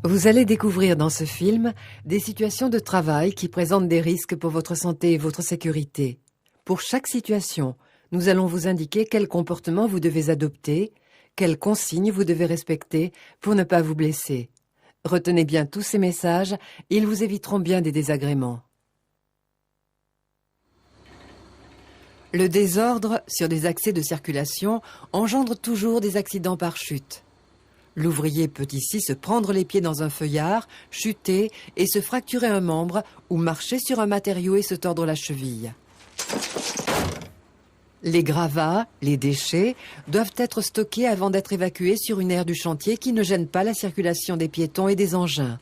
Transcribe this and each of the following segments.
Vous allez découvrir dans ce film des situations de travail qui présentent des risques pour votre santé et votre sécurité. Pour chaque situation, nous allons vous indiquer quel comportement vous devez adopter, quelles consignes vous devez respecter pour ne pas vous blesser. Retenez bien tous ces messages, ils vous éviteront bien des désagréments. Le désordre sur des accès de circulation engendre toujours des accidents par chute. L'ouvrier peut ici se prendre les pieds dans un feuillard, chuter et se fracturer un membre ou marcher sur un matériau et se tordre la cheville. Les gravats, les déchets, doivent être stockés avant d'être évacués sur une aire du chantier qui ne gêne pas la circulation des piétons et des engins.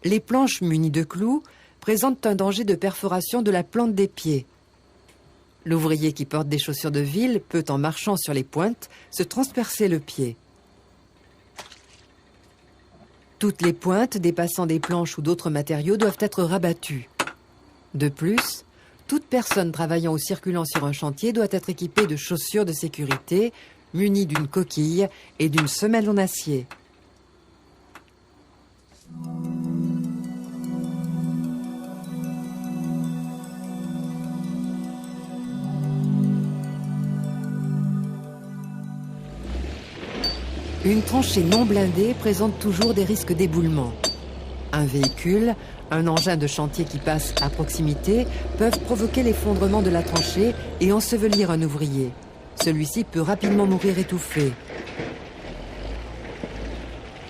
Les planches munies de clous présentent un danger de perforation de la plante des pieds. L'ouvrier qui porte des chaussures de ville peut, en marchant sur les pointes, se transpercer le pied. Toutes les pointes dépassant des planches ou d'autres matériaux doivent être rabattues. De plus, toute personne travaillant ou circulant sur un chantier doit être équipée de chaussures de sécurité, munies d'une coquille et d'une semelle en acier. Une tranchée non blindée présente toujours des risques d'éboulement. Un véhicule, un engin de chantier qui passe à proximité peuvent provoquer l'effondrement de la tranchée et ensevelir un ouvrier. Celui-ci peut rapidement mourir étouffé.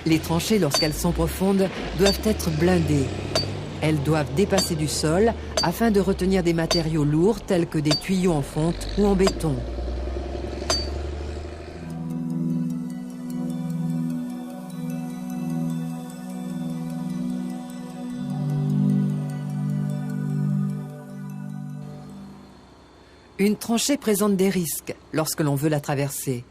Les tranchées, lorsqu'elles sont profondes, doivent être blindées. Elles doivent dépasser du sol afin de retenir des matériaux lourds tels que des tuyaux en fonte ou en béton. Une tranchée présente des risques lorsque l'on veut la traverser.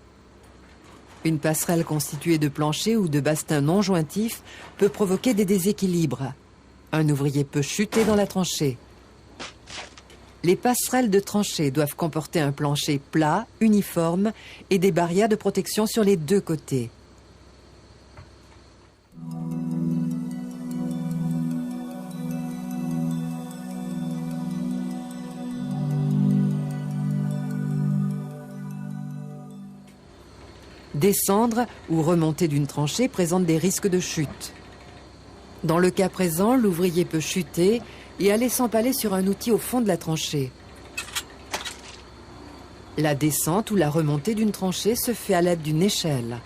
Une passerelle constituée de planchers ou de bastins non jointifs peut provoquer des déséquilibres. Un ouvrier peut chuter dans la tranchée. Les passerelles de tranchée doivent comporter un plancher plat, uniforme et des barrières de protection sur les deux côtés. Descendre ou remonter d'une tranchée présente des risques de chute. Dans le cas présent, l'ouvrier peut chuter et aller s'empaler sur un outil au fond de la tranchée. La descente ou la remontée d'une tranchée se fait à l'aide d'une échelle.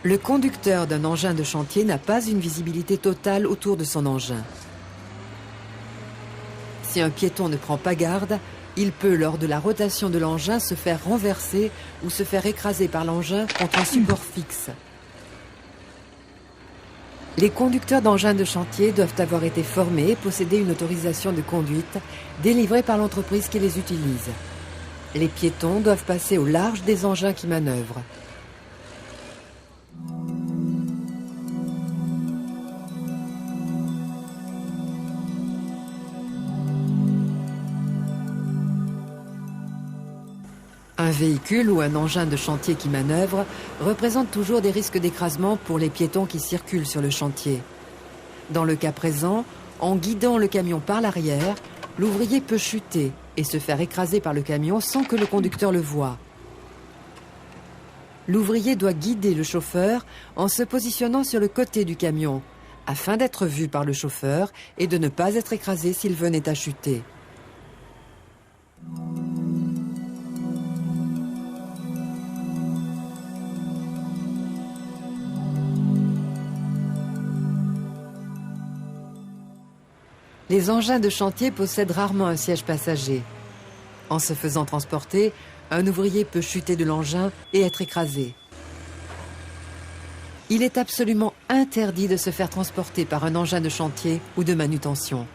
Le conducteur d'un engin de chantier n'a pas une visibilité totale autour de son engin. Si un piéton ne prend pas garde, il peut, lors de la rotation de l'engin, se faire renverser ou se faire écraser par l'engin contre un support fixe. Les conducteurs d'engins de chantier doivent avoir été formés et posséder une autorisation de conduite délivrée par l'entreprise qui les utilise. Les piétons doivent passer au large des engins qui manœuvrent. Un véhicule ou un engin de chantier qui manœuvre représente toujours des risques d'écrasement pour les piétons qui circulent sur le chantier. Dans le cas présent, en guidant le camion par l'arrière, l'ouvrier peut chuter et se faire écraser par le camion sans que le conducteur le voie. L'ouvrier doit guider le chauffeur en se positionnant sur le côté du camion, afin d'être vu par le chauffeur et de ne pas être écrasé s'il venait à chuter. Les engins de chantier possèdent rarement un siège passager. En se faisant transporter, un ouvrier peut chuter de l'engin et être écrasé. Il est absolument interdit de se faire transporter par un engin de chantier ou de manutention.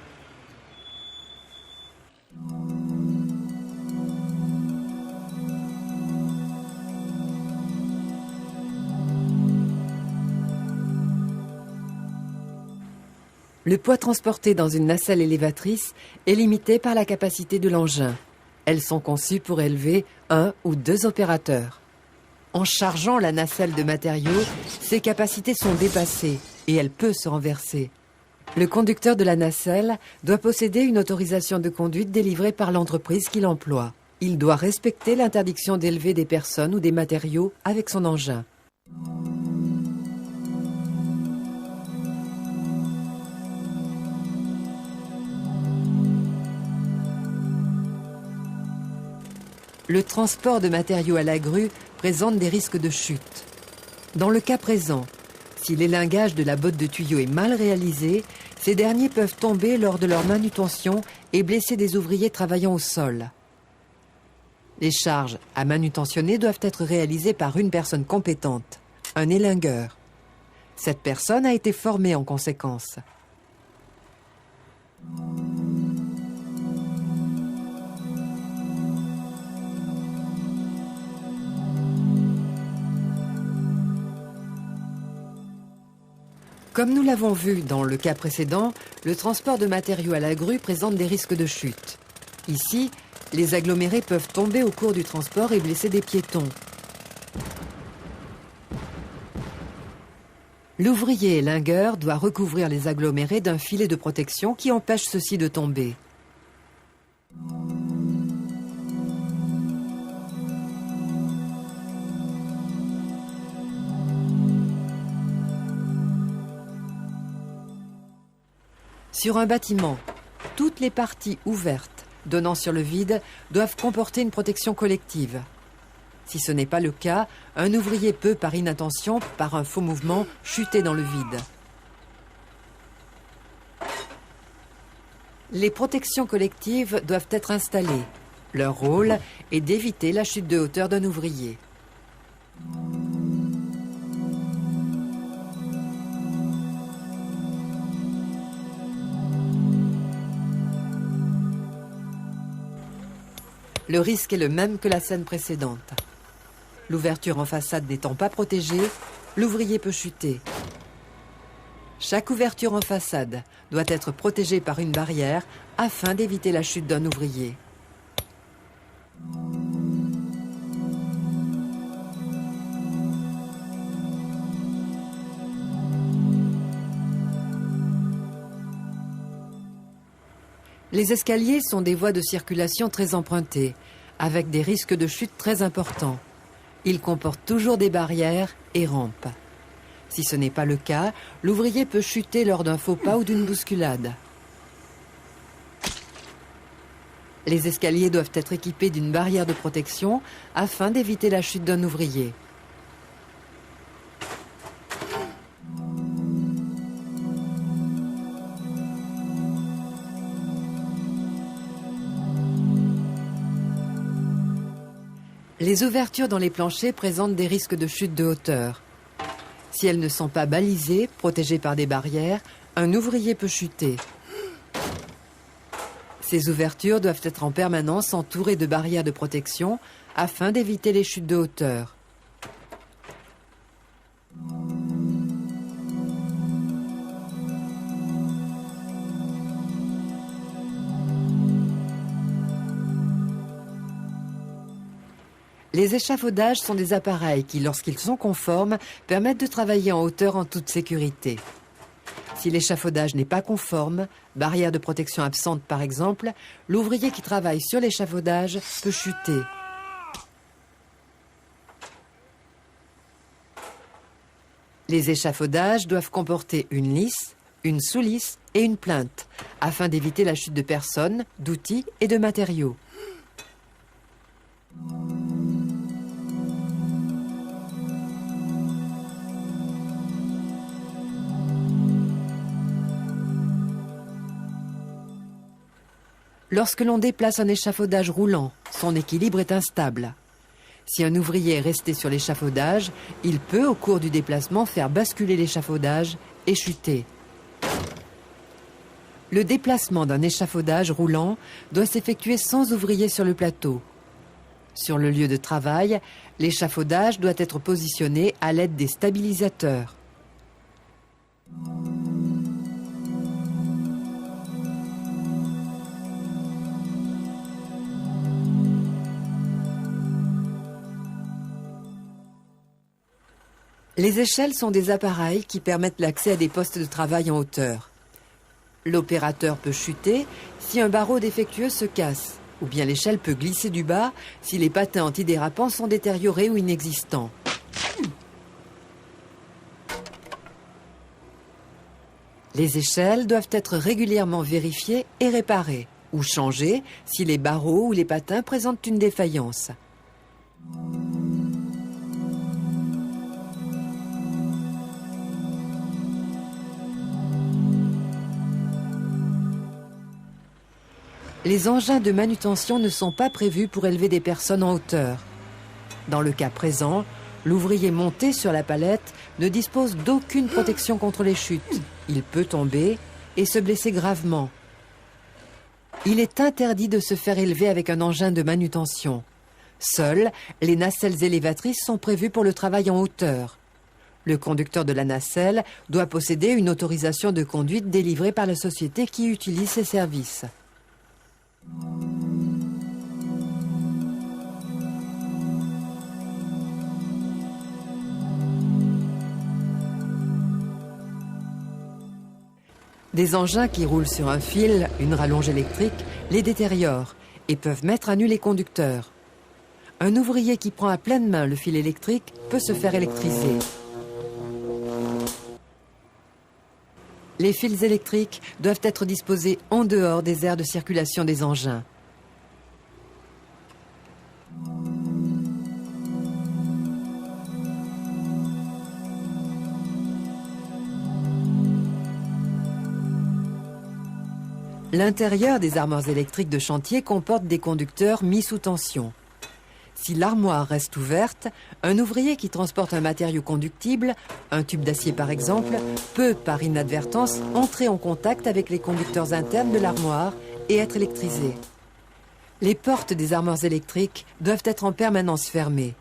Le poids transporté dans une nacelle élévatrice est limité par la capacité de l'engin. Elles sont conçues pour élever 1 ou 2 opérateurs. En chargeant la nacelle de matériaux, ses capacités sont dépassées et elle peut se renverser. Le conducteur de la nacelle doit posséder une autorisation de conduite délivrée par l'entreprise qui l'emploie. Il doit respecter l'interdiction d'élever des personnes ou des matériaux avec son engin. Le transport de matériaux à la grue présente des risques de chute. Dans le cas présent, si l'élingage de la botte de tuyau est mal réalisé, ces derniers peuvent tomber lors de leur manutention et blesser des ouvriers travaillant au sol. Les charges à manutentionner doivent être réalisées par une personne compétente, un élingueur. Cette personne a été formée en conséquence. Comme nous l'avons vu dans le cas précédent, le transport de matériaux à la grue présente des risques de chute. Ici, les agglomérés peuvent tomber au cours du transport et blesser des piétons. L'ouvrier élingueur doit recouvrir les agglomérés d'un filet de protection qui empêche ceux-ci de tomber. Sur un bâtiment, toutes les parties ouvertes donnant sur le vide doivent comporter une protection collective. Si ce n'est pas le cas, un ouvrier peut, par inattention, par un faux mouvement, chuter dans le vide. Les protections collectives doivent être installées. Leur rôle est d'éviter la chute de hauteur d'un ouvrier. Le risque est le même que la scène précédente. L'ouverture en façade n'étant pas protégée, l'ouvrier peut chuter. Chaque ouverture en façade doit être protégée par une barrière afin d'éviter la chute d'un ouvrier. Les escaliers sont des voies de circulation très empruntées, avec des risques de chute très importants. Ils comportent toujours des barrières et rampes. Si ce n'est pas le cas, l'ouvrier peut chuter lors d'un faux pas ou d'une bousculade. Les escaliers doivent être équipés d'une barrière de protection afin d'éviter la chute d'un ouvrier. Les ouvertures dans les planchers présentent des risques de chute de hauteur. Si elles ne sont pas balisées, protégées par des barrières, un ouvrier peut chuter. Ces ouvertures doivent être en permanence entourées de barrières de protection afin d'éviter les chutes de hauteur. Les échafaudages sont des appareils qui, lorsqu'ils sont conformes, permettent de travailler en hauteur en toute sécurité. Si l'échafaudage n'est pas conforme, barrière de protection absente par exemple, l'ouvrier qui travaille sur l'échafaudage peut chuter. Les échafaudages doivent comporter une lisse, une sous-lisse et une plinthe, afin d'éviter la chute de personnes, d'outils et de matériaux. Lorsque l'on déplace un échafaudage roulant, son équilibre est instable. Si un ouvrier est resté sur l'échafaudage, il peut, au cours du déplacement, faire basculer l'échafaudage et chuter. Le déplacement d'un échafaudage roulant doit s'effectuer sans ouvrier sur le plateau. Sur le lieu de travail, l'échafaudage doit être positionné à l'aide des stabilisateurs. Les échelles sont des appareils qui permettent l'accès à des postes de travail en hauteur. L'opérateur peut chuter si un barreau défectueux se casse, ou bien l'échelle peut glisser du bas si les patins antidérapants sont détériorés ou inexistants. Les échelles doivent être régulièrement vérifiées et réparées, ou changées si les barreaux ou les patins présentent une défaillance. Les engins de manutention ne sont pas prévus pour élever des personnes en hauteur. Dans le cas présent, l'ouvrier monté sur la palette ne dispose d'aucune protection contre les chutes. Il peut tomber et se blesser gravement. Il est interdit de se faire élever avec un engin de manutention. Seules les nacelles élévatrices sont prévues pour le travail en hauteur. Le conducteur de la nacelle doit posséder une autorisation de conduite délivrée par la société qui utilise ces services. Des engins qui roulent sur un fil, une rallonge électrique, les détériorent et peuvent mettre à nu les conducteurs. Un ouvrier qui prend à pleine main le fil électrique peut se faire électriser. Les fils électriques doivent être disposés en dehors des aires de circulation des engins. L'intérieur des armoires électriques de chantier comporte des conducteurs mis sous tension. Si l'armoire reste ouverte, un ouvrier qui transporte un matériau conductible, un tube d'acier par exemple, peut, par inadvertance, entrer en contact avec les conducteurs internes de l'armoire et être électrisé. Les portes des armoires électriques doivent être en permanence fermées.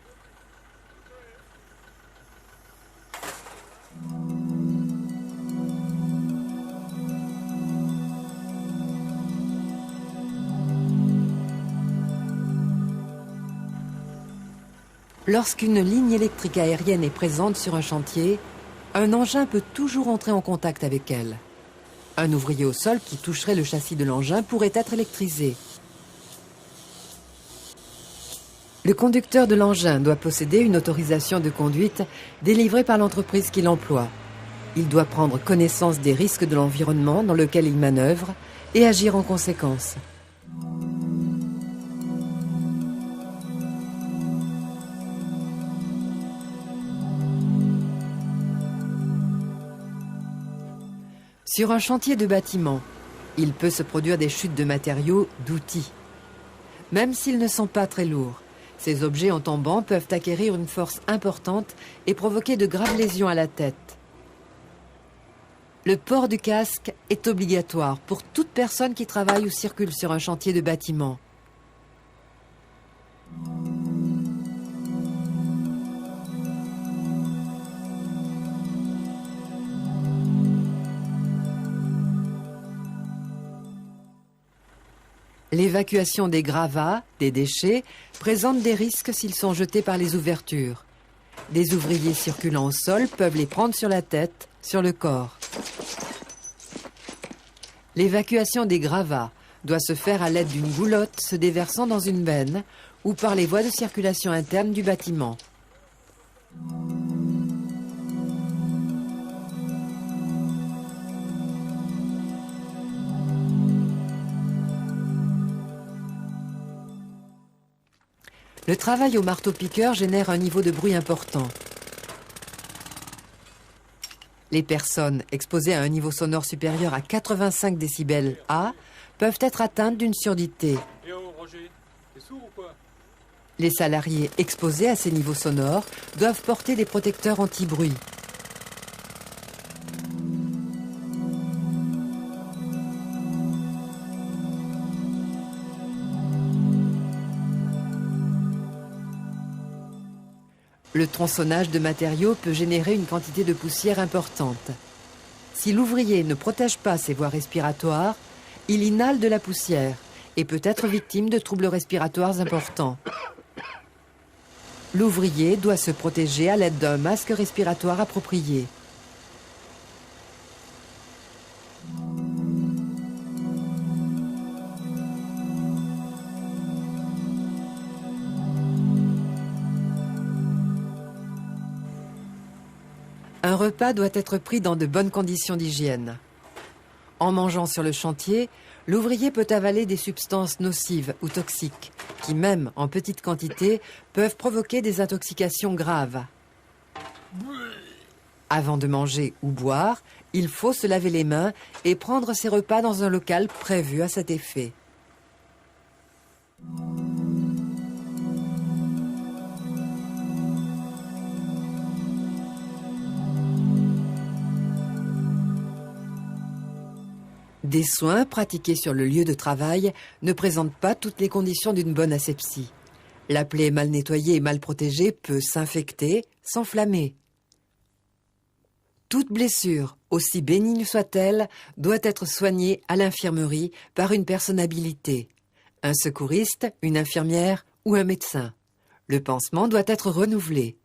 Lorsqu'une ligne électrique aérienne est présente sur un chantier, un engin peut toujours entrer en contact avec elle. Un ouvrier au sol qui toucherait le châssis de l'engin pourrait être électrisé. Le conducteur de l'engin doit posséder une autorisation de conduite délivrée par l'entreprise qui l'emploie. Il doit prendre connaissance des risques de l'environnement dans lequel il manœuvre et agir en conséquence. Sur un chantier de bâtiment, il peut se produire des chutes de matériaux, d'outils. Même s'ils ne sont pas très lourds, ces objets en tombant peuvent acquérir une force importante et provoquer de graves lésions à la tête. Le port du casque est obligatoire pour toute personne qui travaille ou circule sur un chantier de bâtiment. L'évacuation des gravats, des déchets, présente des risques s'ils sont jetés par les ouvertures. Des ouvriers circulant au sol peuvent les prendre sur la tête, sur le corps. L'évacuation des gravats doit se faire à l'aide d'une goulotte se déversant dans une benne ou par les voies de circulation interne du bâtiment. Le travail au marteau-piqueur génère un niveau de bruit important. Les personnes exposées à un niveau sonore supérieur à 85 décibels A peuvent être atteintes d'une surdité. Les salariés exposés à ces niveaux sonores doivent porter des protecteurs anti-bruit. Le tronçonnage de matériaux peut générer une quantité de poussière importante. Si l'ouvrier ne protège pas ses voies respiratoires, il inhale de la poussière et peut être victime de troubles respiratoires importants. L'ouvrier doit se protéger à l'aide d'un masque respiratoire approprié. Un repas doit être pris dans de bonnes conditions d'hygiène. En mangeant sur le chantier, l'ouvrier peut avaler des substances nocives ou toxiques qui, même en petite quantité, peuvent provoquer des intoxications graves. Avant de manger ou boire, il faut se laver les mains et prendre ses repas dans un local prévu à cet effet. Des soins pratiqués sur le lieu de travail ne présentent pas toutes les conditions d'une bonne asepsie. La plaie mal nettoyée et mal protégée peut s'infecter, s'enflammer. Toute blessure, aussi bénigne soit-elle, doit être soignée à l'infirmerie par une personne habilitée, un secouriste, une infirmière ou un médecin. Le pansement doit être renouvelé.